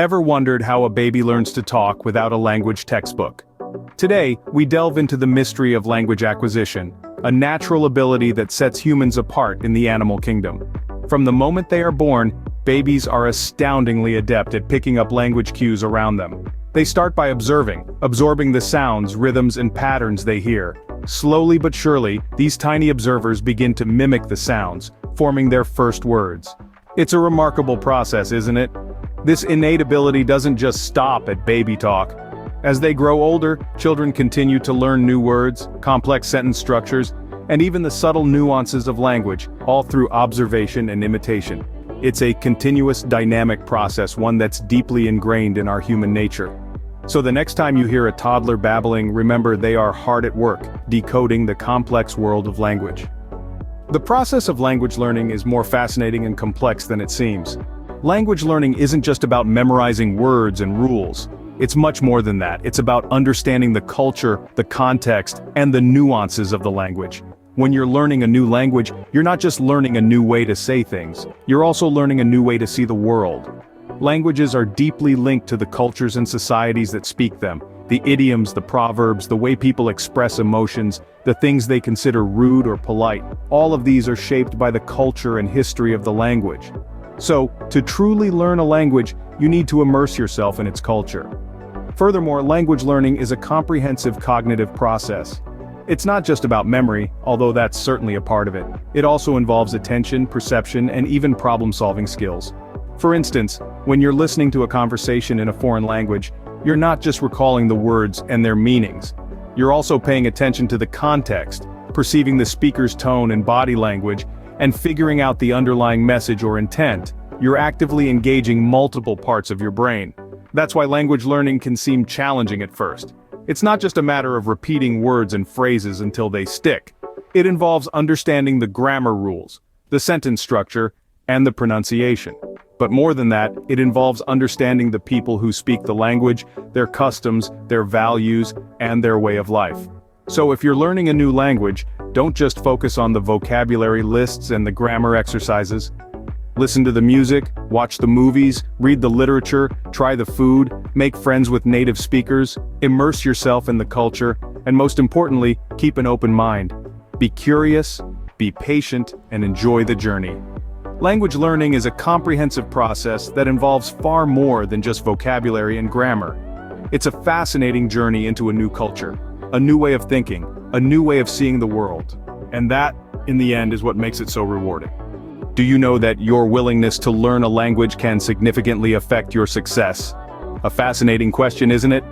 Ever wondered how a baby learns to talk without a language textbook? Today, we delve into the mystery of language acquisition, a natural ability that sets humans apart in the animal kingdom. From the moment they are born, babies are astoundingly adept at picking up language cues around them. They start by absorbing the sounds, rhythms, and patterns they hear. Slowly but surely, these tiny observers begin to mimic the sounds, forming their first words. It's a remarkable process, isn't it? This innate ability doesn't just stop at baby talk. As they grow older, children continue to learn new words, complex sentence structures, and even the subtle nuances of language, all through observation and imitation. It's a continuous, dynamic process, one that's deeply ingrained in our human nature. So the next time you hear a toddler babbling, remember they are hard at work, decoding the complex world of language. The process of language learning is more fascinating and complex than it seems. Language learning isn't just about memorizing words and rules. It's much more than that. It's about understanding the culture, the context, and the nuances of the language. When you're learning a new language, you're not just learning a new way to say things, you're also learning a new way to see the world. Languages are deeply linked to the cultures and societies that speak them. The idioms, the proverbs, the way people express emotions, the things they consider rude or polite, all of these are shaped by the culture and history of the language. So, to truly learn a language, you need to immerse yourself in its culture. Furthermore, language learning is a comprehensive cognitive process. It's not just about memory, although that's certainly a part of it. It also involves attention, perception, and even problem-solving skills. For instance, when you're listening to a conversation in a foreign language, you're not just recalling the words and their meanings. You're also paying attention to the context, perceiving the speaker's tone and body language, and figuring out the underlying message or intent. You're actively engaging multiple parts of your brain. That's why language learning can seem challenging at first. It's not just a matter of repeating words and phrases until they stick. It involves understanding the grammar rules, the sentence structure, and the pronunciation. But more than that, it involves understanding the people who speak the language, their customs, their values, and their way of life. So if you're learning a new language, don't just focus on the vocabulary lists and the grammar exercises. Listen to the music, watch the movies, read the literature, try the food, make friends with native speakers, immerse yourself in the culture, and most importantly, keep an open mind. Be curious, be patient, and enjoy the journey. Language learning is a comprehensive process that involves far more than just vocabulary and grammar. It's a fascinating journey into a new culture, a new way of thinking, a new way of seeing the world. And that, in the end, is what makes it so rewarding. Do you know that your willingness to learn a language can significantly affect your success? A fascinating question, isn't it?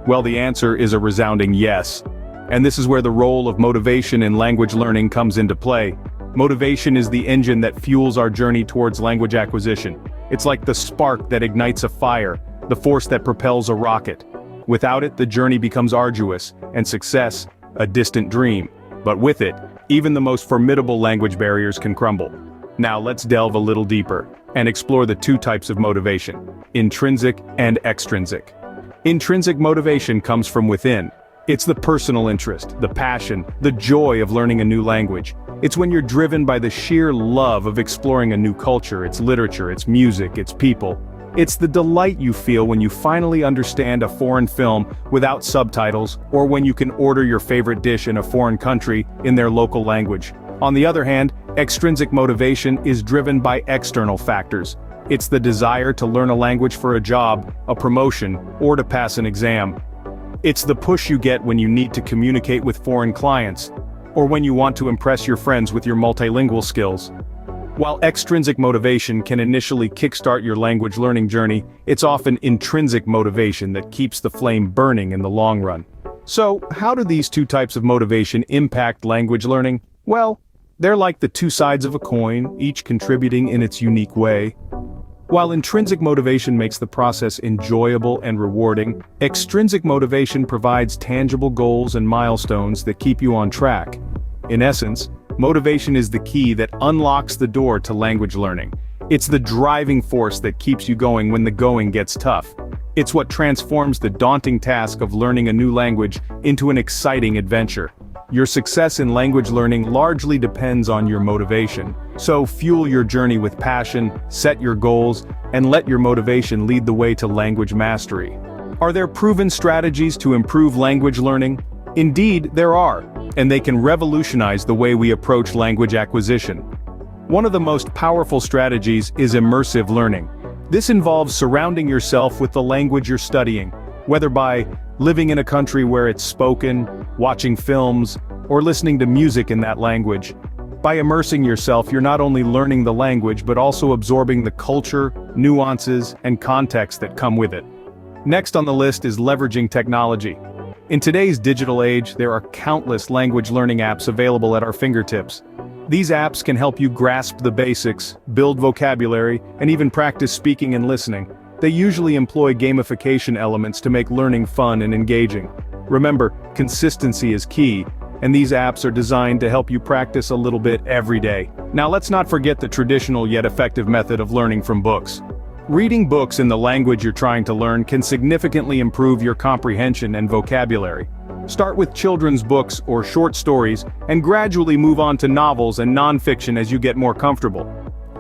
Well, the answer is a resounding yes. And this is where the role of motivation in language learning comes into play. Motivation is the engine that fuels our journey towards language acquisition. It's like the spark that ignites a fire, the force that propels a rocket. Without it, the journey becomes arduous, and success, a distant dream. But with it, even the most formidable language barriers can crumble. Now let's delve a little deeper and explore the two types of motivation: intrinsic and extrinsic. Intrinsic motivation comes from within. It's the personal interest, the passion, the joy of learning a new language. It's when you're driven by the sheer love of exploring a new culture, its literature, its music, its people. It's the delight you feel when you finally understand a foreign film without subtitles, or when you can order your favorite dish in a foreign country in their local language. On the other hand, extrinsic motivation is driven by external factors. It's the desire to learn a language for a job, a promotion, or to pass an exam. It's the push you get when you need to communicate with foreign clients, or when you want to impress your friends with your multilingual skills. While extrinsic motivation can initially kickstart your language learning journey, it's often intrinsic motivation that keeps the flame burning in the long run. So, how do these two types of motivation impact language learning? Well, they're like the two sides of a coin, each contributing in its unique way. While intrinsic motivation makes the process enjoyable and rewarding, extrinsic motivation provides tangible goals and milestones that keep you on track. In essence, motivation is the key that unlocks the door to language learning. It's the driving force that keeps you going when the going gets tough. It's what transforms the daunting task of learning a new language into an exciting adventure. Your success in language learning largely depends on your motivation. So fuel your journey with passion, set your goals, and let your motivation lead the way to language mastery. Are there proven strategies to improve language learning? Indeed, there are, and they can revolutionize the way we approach language acquisition. One of the most powerful strategies is immersive learning. This involves surrounding yourself with the language you're studying, whether by living in a country where it's spoken, watching films, or listening to music in that language. By immersing yourself, you're not only learning the language but also absorbing the culture, nuances, and context that come with it. Next on the list is leveraging technology. In today's digital age, there are countless language learning apps available at our fingertips. These apps can help you grasp the basics, build vocabulary, and even practice speaking and listening. They usually employ gamification elements to make learning fun and engaging. Remember, consistency is key, and these apps are designed to help you practice a little bit every day. Now let's not forget the traditional yet effective method of learning from books. Reading books in the language you're trying to learn can significantly improve your comprehension and vocabulary. Start with children's books or short stories, and gradually move on to novels and nonfiction as you get more comfortable.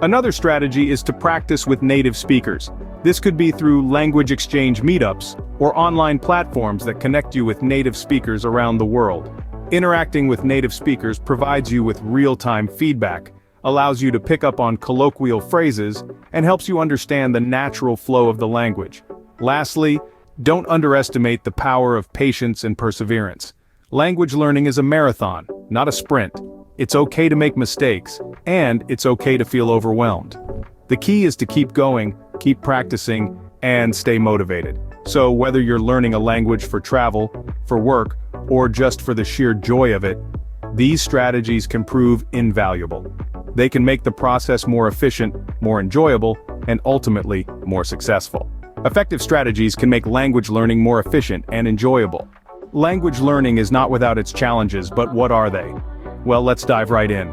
Another strategy is to practice with native speakers. This could be through language exchange meetups, or online platforms that connect you with native speakers around the world. Interacting with native speakers provides you with real-time feedback, allows you to pick up on colloquial phrases, and helps you understand the natural flow of the language. Lastly, don't underestimate the power of patience and perseverance. Language learning is a marathon, not a sprint. It's okay to make mistakes, and it's okay to feel overwhelmed. The key is to keep going, keep practicing, and stay motivated. So whether you're learning a language for travel, for work, or just for the sheer joy of it, these strategies can prove invaluable. They can make the process more efficient, more enjoyable, and ultimately, more successful. Effective strategies can make language learning more efficient and enjoyable. Language learning is not without its challenges, but what are they? Well, let's dive right in.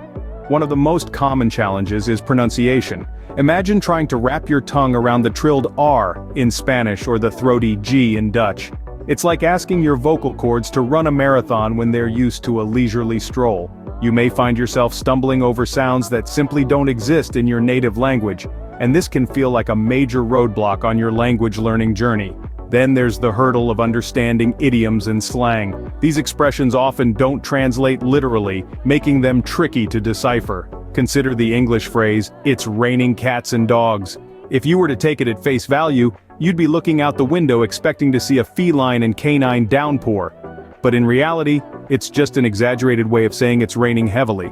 One of the most common challenges is pronunciation. Imagine trying to wrap your tongue around the trilled R in Spanish or the throaty G in Dutch. It's like asking your vocal cords to run a marathon when they're used to a leisurely stroll. You may find yourself stumbling over sounds that simply don't exist in your native language, and this can feel like a major roadblock on your language learning journey. Then there's the hurdle of understanding idioms and slang. These expressions often don't translate literally, making them tricky to decipher. Consider the English phrase, "It's raining cats and dogs." If you were to take it at face value, you'd be looking out the window expecting to see a feline and canine downpour. But in reality, it's just an exaggerated way of saying it's raining heavily.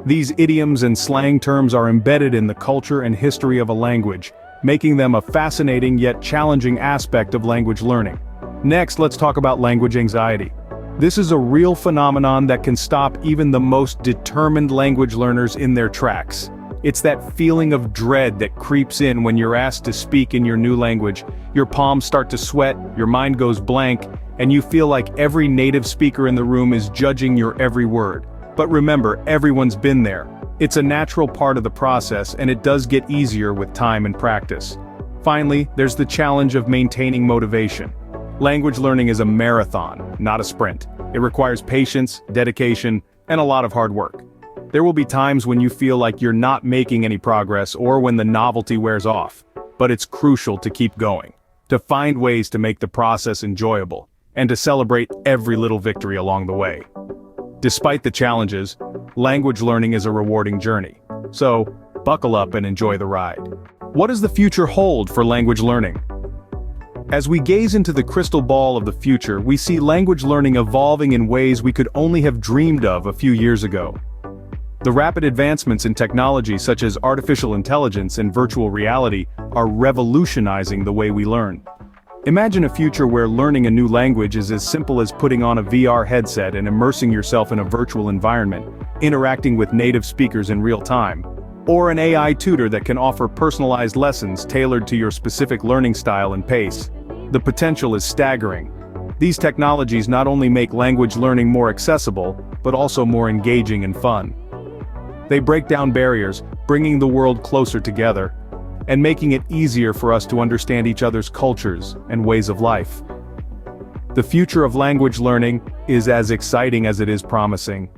These idioms and slang terms are embedded in the culture and history of a language, making them a fascinating yet challenging aspect of language learning. Next, let's talk about language anxiety. This is a real phenomenon that can stop even the most determined language learners in their tracks. It's that feeling of dread that creeps in when you're asked to speak in your new language. Your palms start to sweat, your mind goes blank, and you feel like every native speaker in the room is judging your every word. But remember, everyone's been there. It's a natural part of the process, and it does get easier with time and practice. Finally, there's the challenge of maintaining motivation. Language learning is a marathon, not a sprint. It requires patience, dedication, and a lot of hard work. There will be times when you feel like you're not making any progress or when the novelty wears off. But it's crucial to keep going, to find ways to make the process enjoyable, and to celebrate every little victory along the way. Despite the challenges, language learning is a rewarding journey. So, buckle up and enjoy the ride. What does the future hold for language learning? As we gaze into the crystal ball of the future, we see language learning evolving in ways we could only have dreamed of a few years ago. The rapid advancements in technology such as artificial intelligence and virtual reality are revolutionizing the way we learn. Imagine a future where learning a new language is as simple as putting on a VR headset and immersing yourself in a virtual environment, interacting with native speakers in real time, or an AI tutor that can offer personalized lessons tailored to your specific learning style and pace. The potential is staggering. These technologies not only make language learning more accessible, but also more engaging and fun. They break down barriers, bringing the world closer together, and making it easier for us to understand each other's cultures and ways of life. The future of language learning is as exciting as it is promising.